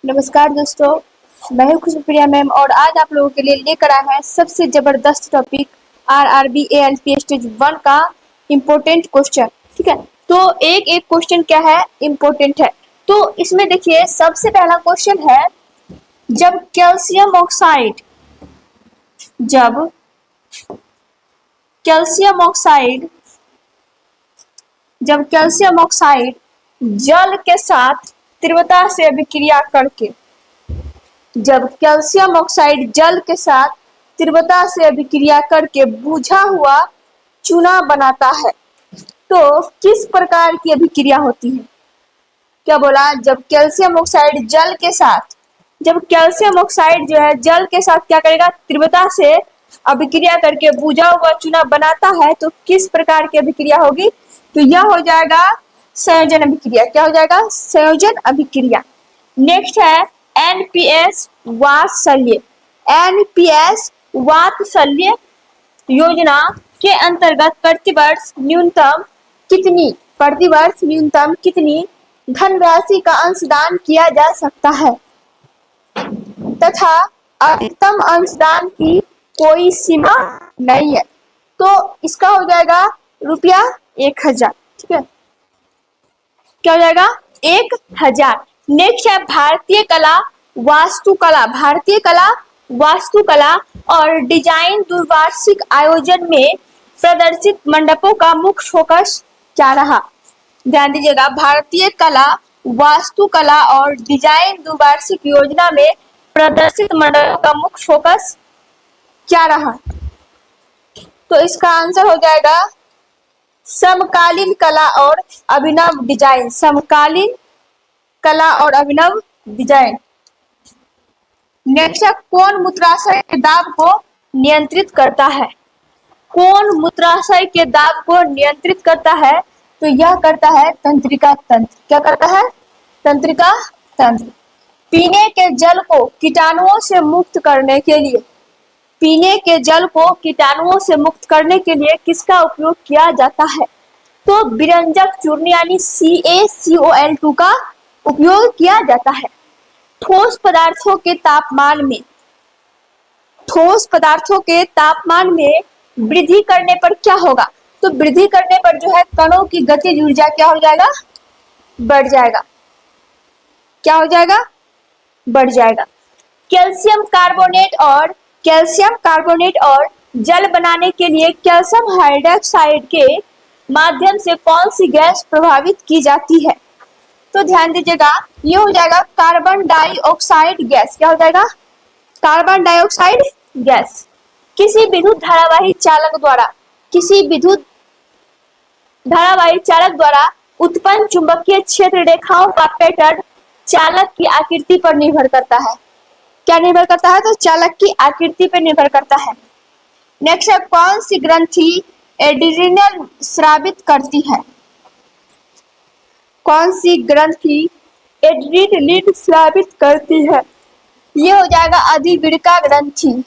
नमस्कार दोस्तों, मैं हूं खुशप्रिया मैम और आज आप लोगों के लिए लेकर आए हैं सबसे जबरदस्त टॉपिक आरआरबी एएलपी स्टेज 1 का इम्पोर्टेंट क्वेश्चन। ठीक है, तो एक एक क्वेश्चन क्या है, इम्पोर्टेंट है। तो इसमें देखिए सबसे पहला क्वेश्चन है, जब कैल्शियम ऑक्साइड जब कैल्शियम ऑक्साइड जल के साथ तीव्रता से अभिक्रिया करके बुझा हुआ चूना बनाता है तो किस प्रकार की अभिक्रिया होती है। क्या बोला, जब कैल्शियम ऑक्साइड जो है जल के साथ क्या करेगा, तीव्रता से अभिक्रिया करके बुझा हुआ चूना बनाता है तो किस प्रकार की अभिक्रिया होगी। तो यह हो जाएगा संयोजन अभिक्रिया। क्या हो जाएगा, संयोजन अभिक्रिया। नेक्स्ट है एनपीएस वात्सल्य योजना के अंतर्गत प्रतिवर्ष न्यूनतम कितनी धनराशि का अंशदान किया जा सकता है तथा अधिकतम अंशदान की कोई सीमा नहीं है। तो इसका हो जाएगा रुपया 1000। ठीक है, क्या हो जाएगा, 1000। नेक्स्ट है भारतीय वास्तुकला और डिजाइन द्विवार्षिक आयोजन में प्रदर्शित मंडपों का मुख्य फोकस क्या रहा। ध्यान दीजिएगा, भारतीय वास्तुकला और डिजाइन द्विवार्षिक योजना में प्रदर्शित मंडपों का मुख्य फोकस क्या रहा। तो इसका आंसर हो जाएगा समकालीन कला और अभिनव डिजाइन। नेक्स्ट है, कौन मूत्राशय के दाब को नियंत्रित करता है। तो यह करता है तंत्रिका तंत्र। क्या करता है, तंत्रिका तंत्र। पीने के जल को कीटाणुओं से मुक्त करने के लिए किसका उपयोग किया जाता है। तो विरंजक चूर्ण यानी CaCO2 का उपयोग किया जाता है। ठोस पदार्थों के तापमान में वृद्धि करने पर क्या होगा। तो वृद्धि करने पर जो है कणों की गतिज ऊर्जा क्या हो जाएगा, बढ़ जाएगा। क्या हो जाएगा, बढ़ जाएगा। कैल्शियम कार्बोनेट और जल बनाने के लिए कैल्शियम हाइड्रोक्साइड के माध्यम से कौन सी गैस प्रभावित की जाती है। तो ध्यान दीजिएगा, ये हो जाएगा कार्बन डाइऑक्साइड गैस। क्या हो जाएगा, कार्बन डाइऑक्साइड गैस। किसी विद्युत धारावाही चालक द्वारा उत्पन्न चुंबकीय क्षेत्र रेखाओं का पैटर्न चालक की आकृति पर निर्भर करता है। क्या निर्भर करता है, तो चालक की आकृति पर निर्भर करता है। नेक्स्ट है, कौन सी ग्रंथि एड्रिनल स्रावित करती है। ये हो जाएगा अधिवृक्का ग्रंथि।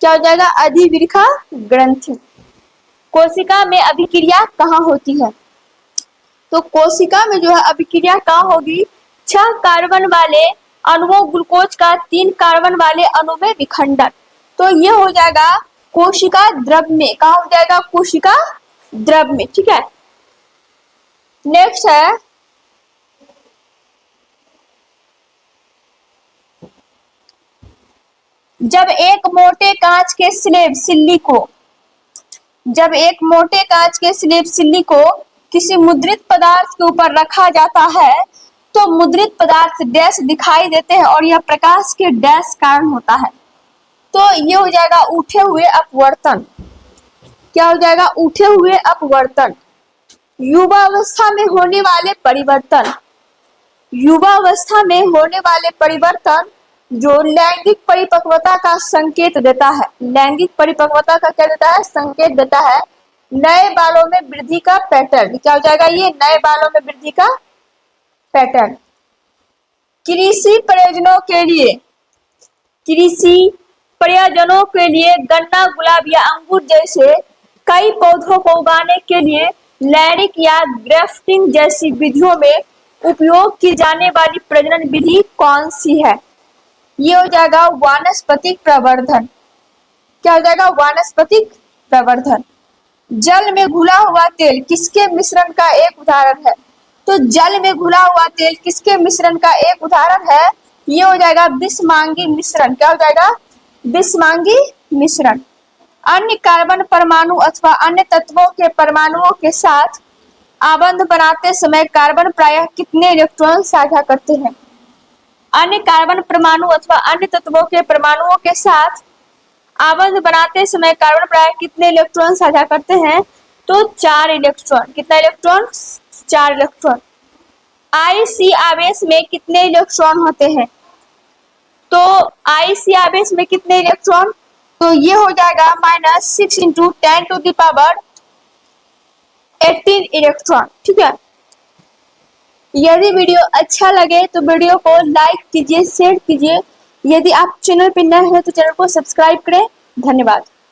क्या हो जाएगा, अधिवृक्का ग्रंथि। कोशिका में अभिक्रिया कहाँ होती है। तो कोशिका में जो है अभिक्रिया कहाँ होगी, 6 कार्बन वाले अणुओं ग्लूकोज का 3 कार्बन वाले अणु में विखंडन। तो ये हो जाएगा कोशिका द्रव में। कहाँ हो जाएगा, कोशिका द्रव में। ठीक है, नेक्स्ट है, जब एक मोटे कांच के स्लेब सिल्ली को किसी मुद्रित पदार्थ के ऊपर रखा जाता है तो मुद्रित पदार्थ डैश दिखाई देते हैं और यह प्रकाश के डैश कारण होता है। तो ये हो जाएगा उठे हुए अपवर्तन। क्या हो जाएगा, उठे हुए अपवर्तन। युवावस्था में होने वाले परिवर्तन जो लैंगिक परिपक्वता का संकेत देता है। लैंगिक परिपक्वता का क्या देता है, संकेत देता है। नए बालों में वृद्धि का पैटर्न। क्या हो जाएगा, ये नए बालों में वृद्धि का पैटर्न। कृषि प्रयोजनों के लिए गन्ना, गुलाब या अंगूर जैसे कई पौधों को उगाने के लिए लैरिक या ग्राफ्टिंग जैसी विधियों में उपयोग की जाने वाली प्रजनन विधि कौन सी है? ये हो जाएगा वानस्पतिक प्रवर्धन। क्या हो जाएगा? वानस्पतिक प्रवर्धन। जल में घुला हुआ तेल किसके मिश्रण का एक उदाहरण है? तो जल में घुला हुआ तेल किसके मिश्रण का एक उदाहरण है? ये हो जाएगा बिस्मांगी मिश्रण। क्या हो जाएगा? बिस्मांगी मिश्रण। अन्य कार्बन परमाणु अथवा अन्य तत्वों के परमाणुओं के साथ आबंध बनाते समय कार्बन प्रायः कितने इलेक्ट्रॉन साझा करते हैं? अन्य कार्बन परमाणु अथवा अन्य तत्वों के परमाणुओं के साथ आबंध बनाते समय कार्बन प्रायः कितने इलेक्ट्रॉन साझा करते हैं? तो 4 इलेक्ट्रॉन। कितना इलेक्ट्रॉन? 4 इलेक्ट्रॉन। IC आवेश में कितने इलेक्ट्रॉन होते हैं? तो IC आवेश में कितने इलेक्ट्रॉन? तो ये हो जाएगा -6 × 10⁻18 इलेक्ट्रॉन। ठीक है। यदि वीडियो अच्छा लगे तो वीडियो को लाइक कीजिए, शेयर कीजिए। यदि आप चैनल पर नए हैं तो चैनल को सब्सक्राइब करें। धन्यवाद।